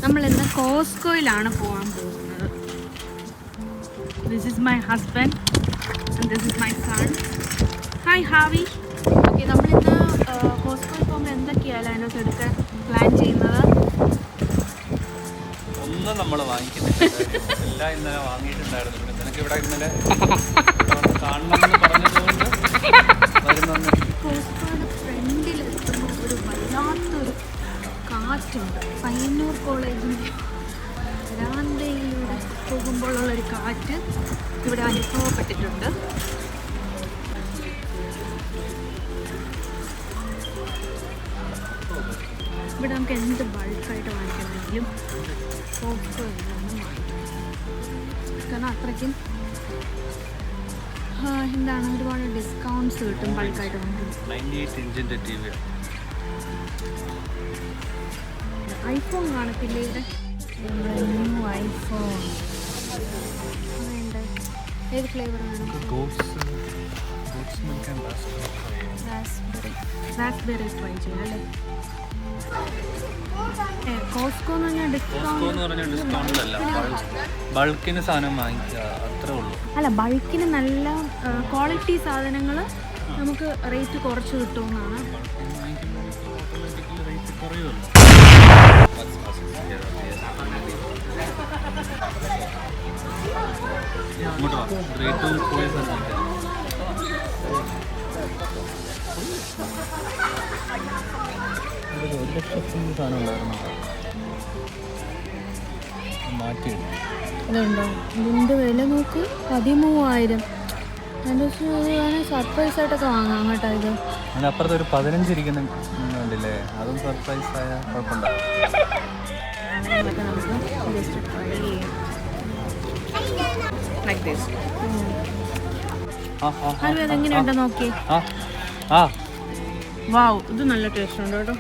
നമ്മളിന്ന് കോസ്കോയിലാണ് പോകാൻ പോകുന്നത്. This is my husband and this is my son. Hi Harvey. Okay, നമ്മളിന്ന് കോസ്കോയിൽ പോകുമ്പോൾ എന്തൊക്കെയാണ് അതിനകത്ത് എടുക്കാൻ പ്ലാൻ ചെയ്യുന്നത്? ഒന്നും നമ്മൾ വാങ്ങിക്കുന്നില്ല, എല്ലാം ഇന്നലെ വാങ്ങിയിട്ടുണ്ടായിരുന്നു. പിന്നെ നിനക്ക് ഇവിടെ ഇന്നലെ കാണണമെന്ന് പറഞ്ഞതുകൊണ്ട് വരുന്നു. കോസ്കോയുടെ ഫ്രണ്ടിലെത്തുമ്പോൾ ഒരു വല്ലാത്തൊരു കാറ്റുണ്ട്. പയ്യന്നൂർ കോളേജിൻ്റെ വരാന്തയിലൂടെ പോകുമ്പോഴുള്ളൊരു കാറ്റ് ഇവിടെ അനുഭവപ്പെട്ടിട്ടുണ്ട്. ഇവിടെ നമുക്ക് എന്ത് ബൾക്കായിട്ട് വാങ്ങിക്കണമെങ്കിലും കോസ്കോയിൽ നിന്ന് വാങ്ങിക്കാം. കാരണം അത്രയ്ക്കും എന്താണ് ഒരുപാട് ഡിസ്കൗണ്ട്സ് കിട്ടും ബൾക്കായിട്ട് വാങ്ങിക്കും. 98 ഇഞ്ചിൻ്റെ TV. ഐഫോൺ കാണത്തില്ലേ ഇവിടെ? ന്യൂ ഐഫോൺ വേണ്ടേ? ഏത് ഫ്ലേവർ വേണം? റാസ്ബെറി ട്രൈ ചെയ്യാം അല്ലേ? കോസ്കോ എന്ന് പറഞ്ഞാൽ ഡിസ്കൗണ്ടിലല്ല, ബൾക്കിന് സാധനം വാങ്ങിക്കുക അത്രേ ഉള്ളൂ. അല്ല, ബൾക്കിന് നല്ല ക്വാളിറ്റി സാധനങ്ങൾ നമുക്ക് റേറ്റ് കുറച്ച് കിട്ടുമെന്നാണ്. അതുണ്ടോ? ഇതിൻ്റെ വില നോക്ക്, 13,000. സർപ്രൈസ് ആയിട്ടൊക്കെ വാങ്ങാം കേട്ടോ. ഇത് അപ്പുറത്ത് ഒരു 15 ഇരിക്കുന്നുണ്ടല്ലേ, അതും സർപ്രൈസ് ആയ കുഴപ്പമുണ്ടോ? അതെങ്ങനെയുണ്ടോ നോക്കി. വാവ്, ഇത് നല്ല ടേസ്റ്റ് ഉണ്ട് കേട്ടോ.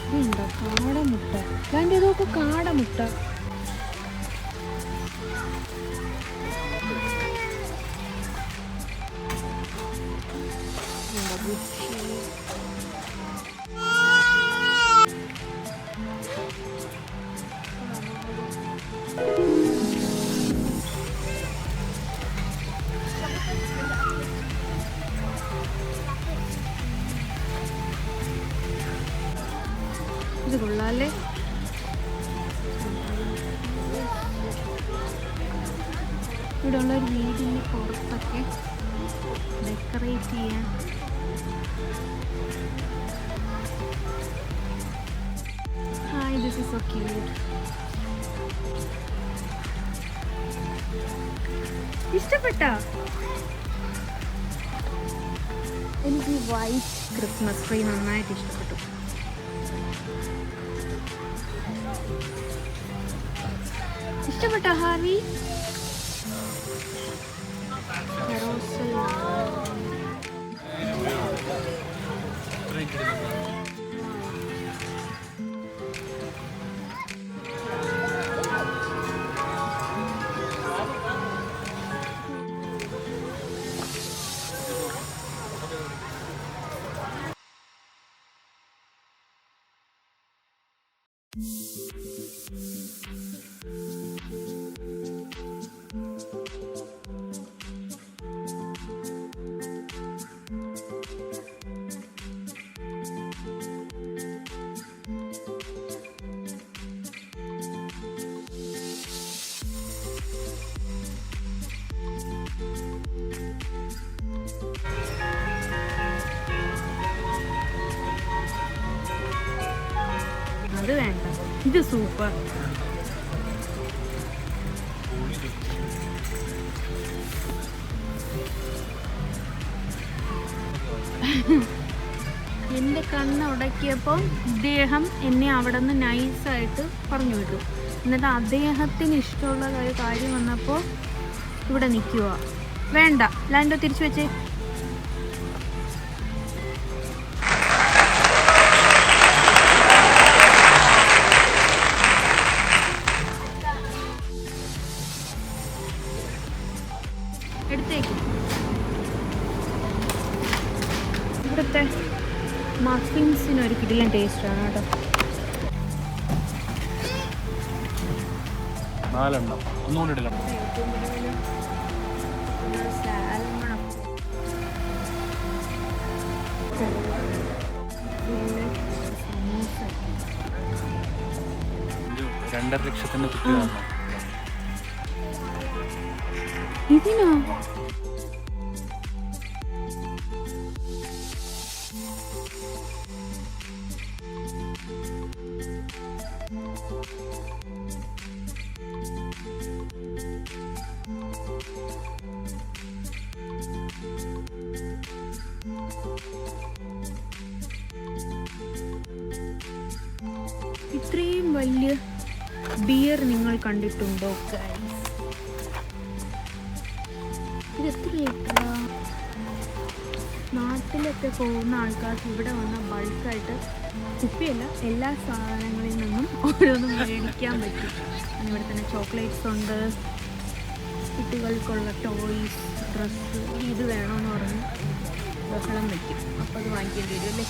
ഇതുണ്ടോ കാടമുട്ട? രണ്ട് ഇതൊക്കെ കാടമുട്ട. ഇത് കൊള്ളാല്ലേ? ഇവിടെ ഉള്ളൊരു വീടിൻ്റെ പുറത്തൊക്കെ ഡെക്കറേറ്റ് ചെയ്യാൻ hi, this is so cute. ഇഷ്ടപ്പെട്ടോ? എനിക്ക് വൈറ്റ് ക്രിസ്മസ് ട്രീ നന്നായിട്ട് ഇഷ്ടപ്പെട്ടു. ഇഷ്ടപ്പെട്ടോ ഹാവി? അത് വേണ്ട, ഇത് സൂപ്പർ. എൻ്റെ കണ്ണ് ഉടക്കിയപ്പോൾ ഇദ്ദേഹം എന്നെ അവിടെ നിന്ന് നൈസായിട്ട് പറഞ്ഞു വിട്ടു. എന്നിട്ട് അദ്ദേഹത്തിന് ഇഷ്ടമുള്ള കാര്യം വന്നപ്പോൾ ഇവിടെ നിൽക്കുക. വേണ്ട, ലാൻഡോ തിരിച്ചു വെച്ചേ. എടുത്തേക്ക്. ഇവിടുത്തെ മഫിൻസിന് ഒരു കിടിലൻ ടേസ്റ്റാണ് കേട്ടോ. 4 ഒന്നുകൂടി ഇടണം. സാൽമൺ 2.5 ലക്ഷത്തിന് കുട്ടിയാണ്. ഇതിനോ? ഇത്രയും വലിയ ബിയർ നിങ്ങൾ കണ്ടിട്ടുണ്ടോ? ഇത് എത്ര ലിറ്ററാ? നാട്ടിലൊക്കെ പോകുന്ന ആൾക്കാർക്ക് ഇവിടെ വന്ന ബൾക്കായിട്ട് കുപ്പിയല്ല എല്ലാ സാധനങ്ങളിൽ നിന്നും ഓരോന്നും മേടിക്കാൻ പറ്റും. ഇവിടെ തന്നെ ചോക്ലേറ്റ്സ് ഉണ്ട്, കുട്ടികൾക്കുള്ള ടോയ്സ്, ഡ്രസ്സ്. ഇത് വേണമെന്ന് പറഞ്ഞ് ബഹളം വയ്ക്കും. അപ്പോൾ അത് വാങ്ങിക്കേണ്ടി വരും അല്ലേ?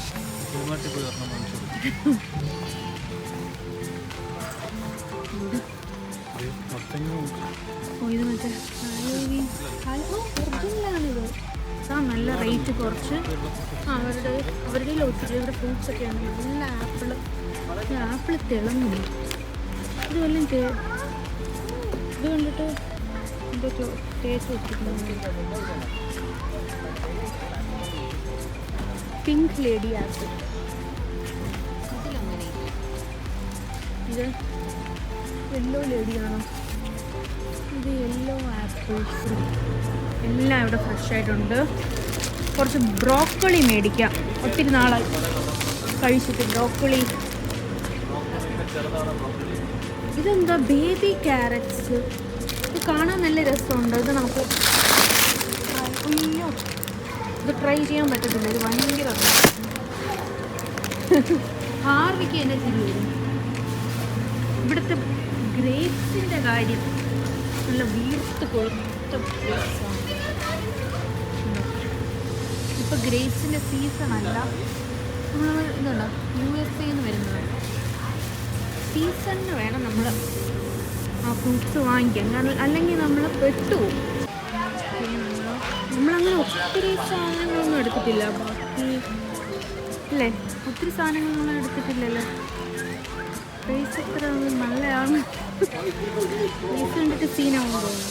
ഇത് മറ്റേ ഒറിജിനലാണിത്. നല്ല റേറ്റ് കുറച്ച് അവരുടെ ഒത്തിരി ഇവിടെ ഫ്രൂട്ട്സ് ഒക്കെ ഉണ്ട്. നല്ല ആപ്പിൾ തിളങ്ങും. ഇത് വല്ലതും ഇത് കണ്ടിട്ട് എന്തോ ടേസ്റ്റ് വെച്ചിട്ടുണ്ട്. Pink lady apple. ഇത് യെല്ലോ ലേഡിയാണോ? ഇത് യെല്ലോ ആപ്പിൾ ഫ്രൂട്ട്. എല്ലാം ഇവിടെ ഫ്രഷ് ആയിട്ടുണ്ട്. കുറച്ച് ബ്രോക്കോളി മേടിക്കാം. ഒത്തിരി നാളായി കഴിച്ചിട്ട് ബ്രോക്കോളി. ഇതെന്താ? Baby carrots. ഇത് കാണാൻ നല്ല രസമുണ്ട്. ഇത് നമുക്ക് അയ്യോ ഇത് ട്രൈ ചെയ്യാൻ പറ്റത്തില്ല. ഇത് ഭയങ്കര ഹാർവിക്ക് തന്നെ ചിരി വരും. ഇവിടുത്തെ ഗ്രേപ്സിൻ്റെ കാര്യം നല്ല വീർത്ത് കൊഴുത്ത ഗ്രേപ്സാണ്. ഇപ്പോൾ ഗ്രേപ്സിൻ്റെ സീസൺ അല്ല. നമ്മൾ ഇതുണ്ടോ USA നിന്ന് വരുന്നത് സീസണിന് വേണം നമ്മൾ ആ ഫ്രൂട്ട്സ് വാങ്ങിക്കാൻ. കാരണം അല്ലെങ്കിൽ നമ്മൾ പെട്ടുപോകും. നമ്മളങ്ങനെ ഒത്തിരി സാധനങ്ങളൊന്നും എടുത്തിട്ടില്ല. ബാക്കി അല്ലേ ഒത്തിരി സാധനങ്ങളൊന്നും എടുത്തിട്ടില്ലല്ലോ. പ്രൈസ് എത്ര നല്ലതാണ്. പ്രൈസ് കണ്ടിട്ട് സീനാവും തോന്നുന്നു.